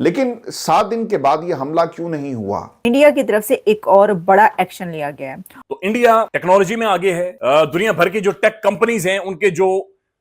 लेकिन 7 दिन के बाद ये हमला क्यों नहीं हुआ? इंडिया की तरफ से एक और बड़ा एक्शन लिया गया है। तो इंडिया टेक्नोलॉजी में आगे है। दुनिया भर की जो टेक कंपनीज हैं उनके जो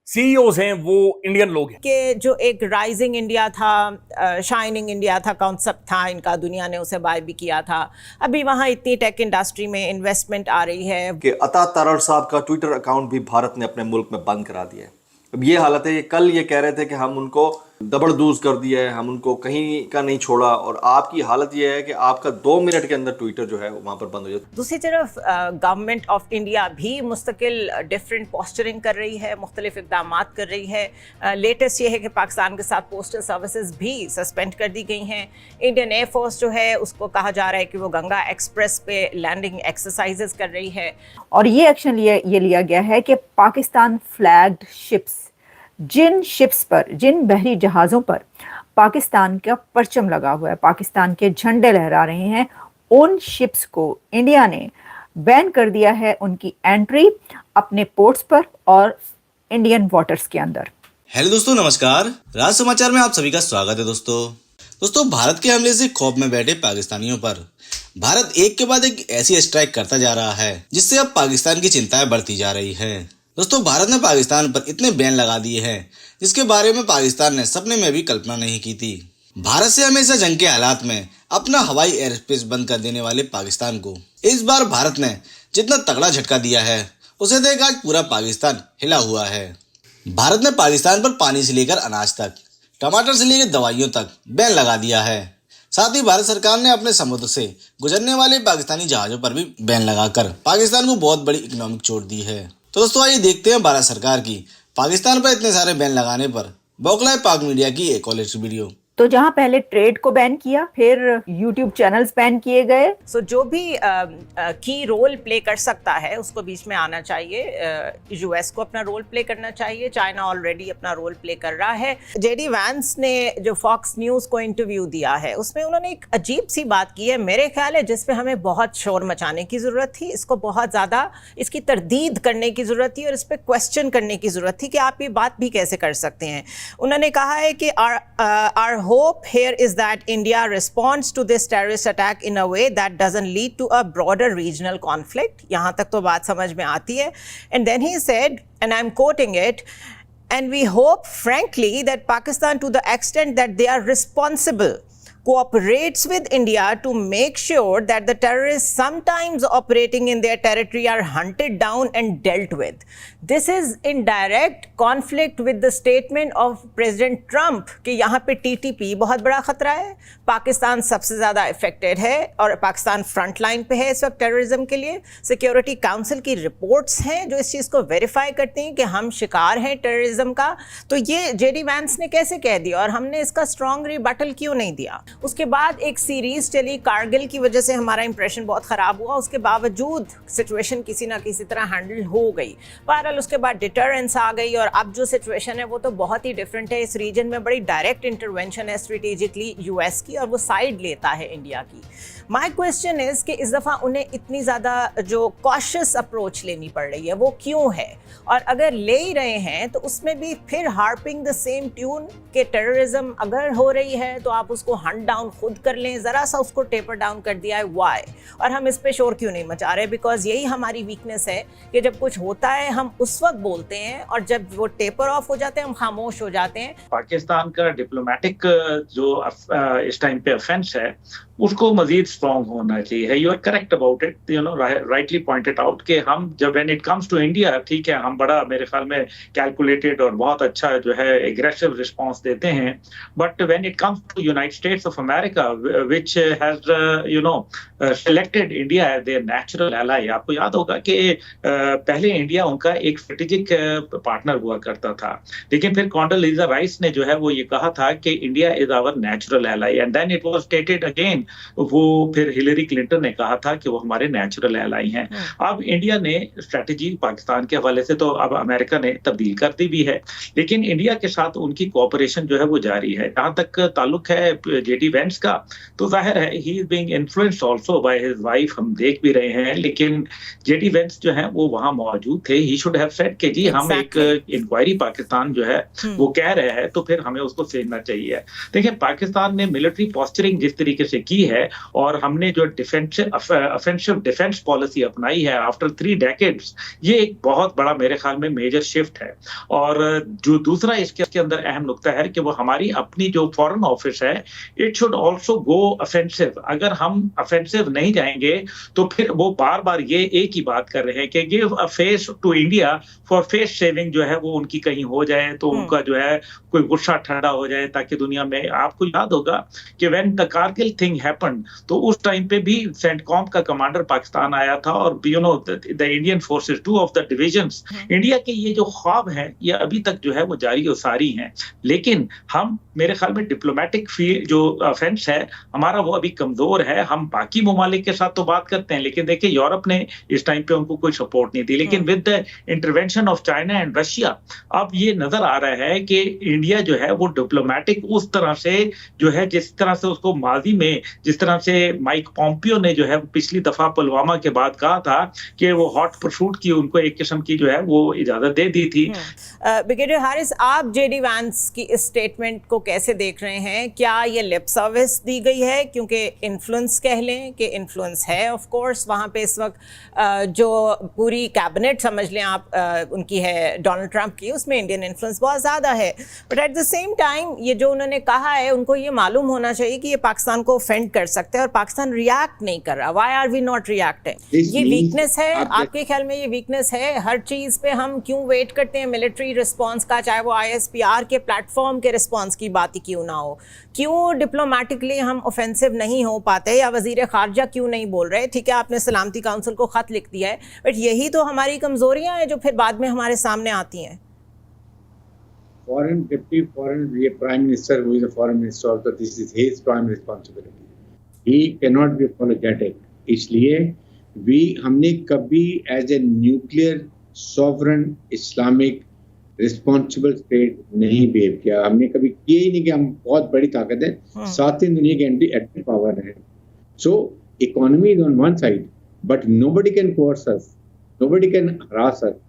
सीईओज हैं वो इंडियन लोग हैं। कि जो एक राइजिंग इंडिया था, शाइनिंग इंडिया था, कॉन्सेप्ट था इनका, दुनिया ने उसे बाय भी किया था। अभी वहाँ इतनी टेक इंडस्ट्री में इन्वेस्टमेंट आ रही है कि अता तारड़ साहब का ट्विटर अकाउंट भी भारत ने अपने मुल्क में बंद करा दिया है। अब ये हालत है कि कल ये कह रहे थे कि हम उनको दबड़दूज कर दिया है, हम उनको कहीं का नहीं छोड़ा, और आपकी हालत ये है कि आपका 2 मिनट के अंदर ट्विटर जो है वहाँ पर बंद हो जाता है। दूसरी तरफ गवर्नमेंट ऑफ इंडिया भी मुस्तकिल डिफरेंट पोस्चरिंग कर रही है, मुख्तलिफ इक़दाम कर रही है। लेटेस्ट ये है कि पाकिस्तान के साथ पोस्टल सर्विसेज भी सस्पेंड कर दी गई हैं। इंडियन एयरफोर्स जो है उसको कहा जा रहा है कि वो गंगा एक्सप्रेस पे लैंडिंग एक्सरसाइजेज कर रही है। और ये एक्शन ये लिया गया है कि पाकिस्तान फ्लैग्ड शिप्स, जिन शिप्स पर, जिन बहरी जहाज़ों पर पाकिस्तान का परचम लगा हुआ है, पाकिस्तान के झंडे लहरा रहे हैं, उन शिप्स को इंडिया ने बैन कर दिया है उनकी एंट्री अपने पोर्ट्स पर और इंडियन वाटर्स के अंदर। हेलो दोस्तों, नमस्कार। राज समाचार में आप सभी का स्वागत है। दोस्तों भारत के हमले से खौफ में बैठे पाकिस्तानियों पर भारत एक के बाद एक ऐसी स्ट्राइक करता जा रहा है जिससे अब पाकिस्तान की चिंताएं बढ़ती जा रही है। दोस्तों भारत ने पाकिस्तान पर इतने बैन लगा दिए हैं जिसके बारे में पाकिस्तान ने सपने में भी कल्पना नहीं की थी। भारत से हमेशा जंग के हालात में अपना हवाई एयर स्पेस बंद कर देने वाले पाकिस्तान को इस बार भारत ने जितना तगड़ा झटका दिया है उसे देख आज पूरा पाकिस्तान हिला हुआ है। भारत ने पाकिस्तान पर पानी से लेकर अनाज तक, टमाटर से लेकर दवाइयों तक बैन लगा दिया है। साथ ही भारत सरकार ने अपने समुद्र से गुजरने वाले पाकिस्तानी जहाजों पर भी बैन लगाकर पाकिस्तान को बहुत बड़ी इकोनॉमिक चोट दी है। तो दोस्तों आइए देखते हैं भारत सरकार की पाकिस्तान पर इतने सारे बैन लगाने पर बौखलाए पाक मीडिया की एक और लेटेस्ट वीडियो। तो जहां पहले ट्रेड को बैन किया, फिर यूट्यूब चैनल्स बैन किए गए। सो जो भी की रोल प्ले कर सकता है उसको बीच में आना चाहिए। यूएस को अपना रोल प्ले करना चाहिए, चाइना ऑलरेडी अपना रोल प्ले कर रहा है। जेडी वैंस ने जो फॉक्स न्यूज़ को इंटरव्यू दिया है उसमें उन्होंने एक अजीब सी बात की है, मेरे ख्याल है, जिस पे हमें बहुत शोर मचाने की ज़रूरत थी। इसको बहुत ज़्यादा इसकी तरदीद करने की ज़रूरत थी और इस पर क्वेश्चन करने की ज़रूरत थी कि आप ये बात भी कैसे कर सकते हैं। उन्होंने कहा है कि our hope here is that India responds to this terrorist attack in a way that doesn't lead to a broader regional conflict. यहाँ तक तो बात समझ में आती है। And then he said, and I'm quoting it, and we hope frankly that Pakistan, to the extent that they are responsible, cooperates with India to make sure that the terrorists sometimes operating in their territory are hunted down and dealt with. This is in direct conflict with the statement of President Trump कि यहाँ पे TTP बहुत बड़ा खतरा है, पाकिस्तान सबसे ज़्यादा affected है और पाकिस्तान फ्रंट लाइन पे है इस वक्त टेररिज्म के लिए। सिक्योरिटी काउंसिल की रिपोर्ट्स हैं जो इस चीज़ को वेरीफाई करती हैं कि हम शिकार हैं टेररिज्म का। तो ये जेडी वैंस ने कैसे कह दिया और हमने इसका स्ट्रॉन्ग रिबटल क्यों नहीं दिया? उसके बाद एक सीरीज चली, कारगिल की वजह से हमारा इंप्रेशन बहुत ख़राब हुआ, उसके बावजूद सिचुएशन किसी ना किसी तरह हैंडल हो गई। बहरहाल उसके बाद डिटरेंस आ गई और अब जो सिचुएशन है वो तो बहुत ही डिफरेंट है। इस रीजन में बड़ी डायरेक्ट इंटरवेंशन है स्ट्रेटेजिकली यूएस की और वो साइड लेता है इंडिया की। माई क्वेश्चन इज़ कि इस दफ़ा उन्हें इतनी ज़्यादा जो कॉशियस अप्रोच लेनी पड़ रही है वो क्यों है? और अगर ले ही रहे हैं तो उसमें भी फिर हार्पिंग द सेम ट्यून कि टेररिज्म अगर हो रही है तो आप उसको हंट डाउन खुद कर लें, ज़रा सा उसको टेपर डाउन कर दिया है, वाई? और हम इस पे शोर क्यों नहीं मचा रहे? बिकॉज यही हमारी वीकनेस है कि जब कुछ होता है हम उस वक्त बोलते हैं और जब वो टेपर ऑफ हो जाते हैं हम खामोश हो जाते हैं। पाकिस्तान का डिप्लोमेटिक जो इस टाइम पे ऑफेंस है उसको मजीद स्ट्रॉन्ग होना चाहिए। You are correct about it, you know, rightly pointed out कि हम जब when it comes to India, ठीक है, हम बड़ा मेरे ख्याल में कैलकुलेटेड और बहुत अच्छा जो है एग्रेसिव रिस्पांस देते हैं, but when it comes to United States of America which has you know selected India as their natural ally. आपको याद होगा कि पहले इंडिया उनका एक स्ट्रेटेजिक पार्टनर हुआ करता था, लेकिन फिर कॉन्डोलीजा राइस ने जो है वो ये कहा था कि India is our natural ally, and then it was stated again वो फिर हिलरी क्लिंटन ने कहा था कि वो हमारे नेचुरल एलाई हैं। अब इंडिया ने स्ट्रेटेजी पाकिस्तान के हवाले से तो अब अमेरिका ने तब्दील कर दी भी है, लेकिन इंडिया के साथ उनकी कोऑपरेशन जो है वो जारी है। जहां तक ताल्लुक है जेडी वेंस का, तो जाहिर है he is being influenced also by his wife, हम देख भी रहे हैं। लेकिन जेडी वेंस जो है वो वहां मौजूद थे। ही शुड हैव सेड कि जी हम एक इंक्वायरी पाकिस्तान जो है वो कह रहे हैं, तो फिर हमें उसको समझना चाहिए। देखिए, पाकिस्तान ने मिलिट्री पोस्चरिंग जिस तरीके से की है और हमने जो ऑफेंसिव डिफेंस पॉलिसी अपनाई है आफ्टर 3 डेकेड्स, ये एक बहुत बड़ा मेरे ख्याल में मेजर शिफ्ट है। और जो दूसरा इसके अंदर अहम नुकता है कि वो हमारी अपनी जो फॉरेन ऑफिस है, it should also go offensive. अगर हम ऑफेंसिव नहीं जाएंगे तो फिर वो बार बार ये एक ही बात कर रहे हैं कि give a face to India for face saving जो है वो उनकी कहीं हो जाए, तो उनका जो है कोई गुस्सा ठंडा हो जाए, ताकि दुनिया में, आपको याद होगा कि when the Kargil thing happened, तो उस टाइम पे भी सेंटकॉम का कमांडर पाकिस्तान आया था और you know the Indian forces, 2 of the divisions, India के ये जो ख्वाब हैं ये अभी तक जो है वो जारी और सारी हैं। लेकिन हम, मेरे ख्याल में डिप्लोमेटिक जो ऑफेंस है हमारा वो अभी कमजोर है। हम बाकी ममालिक के साथ तो बात करते हैं, लेकिन देखिए यूरोप ने इस टाइम पे उनको कोई सपोर्ट नहीं दी। लेकिन with the intervention of China and Russia, अब ये नजर आ रहा है कि इंडिया जो है वो डिप्लोमेटिक उस तरह से जो है, जिस तरह से उसको माजी में, जिस तरह से माइक पॉम्पियो ने जो है पिछली दफा पुलवामा के बाद कहा था कि वो हॉट परसूट की उनको एक किस्म की जो है वो इजाजत दे दी थी। ब्रिगेडियर हारिस, आप जेडी वैंस की इस स्टेटमेंट को कैसे देख रहे हैं? क्या ये लिप सर्विस दी गई है? क्योंकि इन्फ्लुएंस कह लें कि इन्फ्लुएंस है ऑफ कोर्स वहाँ पे इस वक्त, जो पूरी कैबिनेट समझ लें आप उनकी है डोनाल्ड ट्रंप की, उसमें इंडियन इन्फ्लुएंस बहुत ज़्यादा है। But at the same time ये जो उन्होंने कहा है, उनको ये मालूम होना चाहिए कि ये पाकिस्तान को ऑफेंड कर सकते हैं और पाकिस्तान रिएक्ट नहीं कर रहा। Why are we not reacting? ये वीकनेस है आपके ख्याल में? ये वीकनेस है? हर चीज़ पे हम क्यों वेट करते हैं मिलिट्री रिस्पॉन्स का, चाहे वो ISPR के प्लेटफॉर्म के रिस्पॉन्स की बात ही क्यों ना हो? क्यों डिप्लोमेटिकली हम ऑफेंसिव नहीं हो पाते, या वजीर खारजा क्यों नहीं बोल रहे? ठीक है, आपने सलामती काउंसिल को खत लिख दिया है, बट यही तो हमारी कमजोरियां हैं जो फिर बाद में हमारे सामने आती हैं। Foreign deputy foreign prime minister, who is the foreign minister also, this is his prime responsibility. He cannot be apologetic. इसलिए हमने कभी as a nuclear sovereign Islamic responsible state नहीं बिहेव किया। हमने कभी किया ही नहीं कि हम बहुत बड़ी ताकत है, 7 दुनिया की एटॉमिक पावर है। So economy is on one side, but nobody can coerce us, nobody can harass us.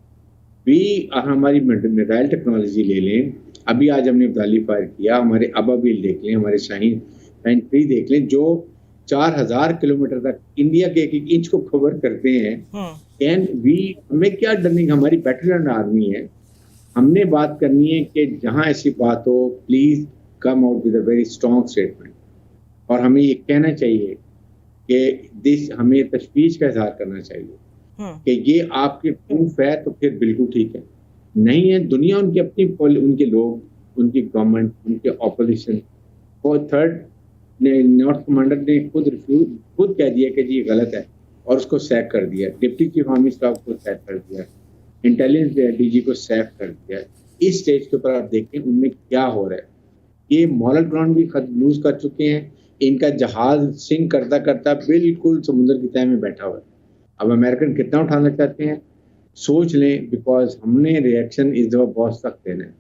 हमारी मिसाइल टेक्नोलॉजी ले लें, अभी आज हमने अब्दाली फायर किया, हमारे अबाबिल देख लें, हमारे शाहीन 3 देख लें, जो 4000 किलोमीटर तक इंडिया के 1-1 इंच को कवर करते हैं। कैन वी, हमें क्या डरने, हमारी बैटल आर्मी है। हमने बात करनी है कि जहां ऐसी बात हो, please come out with a very strong statement. और हमें ये कहना चाहिए कि हमें तशवीश का इजहार करना चाहिए कि ये आपके प्रूफ है तो फिर बिल्कुल ठीक है, नहीं है दुनिया उनकी अपनी, उनके लोग, उनकी गवर्नमेंट, उनके ऑपोजिशन। और थर्ड नॉर्थ कमांडर ने खुद कह दिया कि जी गलत है और उसको सैक कर दिया। डिप्टी चीफ आर्मी स्टाफ को सैक कर दिया, इंटेलिजेंस DG को सैक कर दिया। इस स्टेज के ऊपर आप देखें उनमें क्या हो रहा है। ये मॉरल ग्राउंड भी लूज कर चुके हैं। इनका जहाज सिंक करता करता बिल्कुल समुद्र की तह में बैठा हुआ है। अब अमेरिकन कितना उठाना चाहते हैं सोच लें, बिकॉज हमने रिएक्शन इस दफा बहुत सख्त देना है।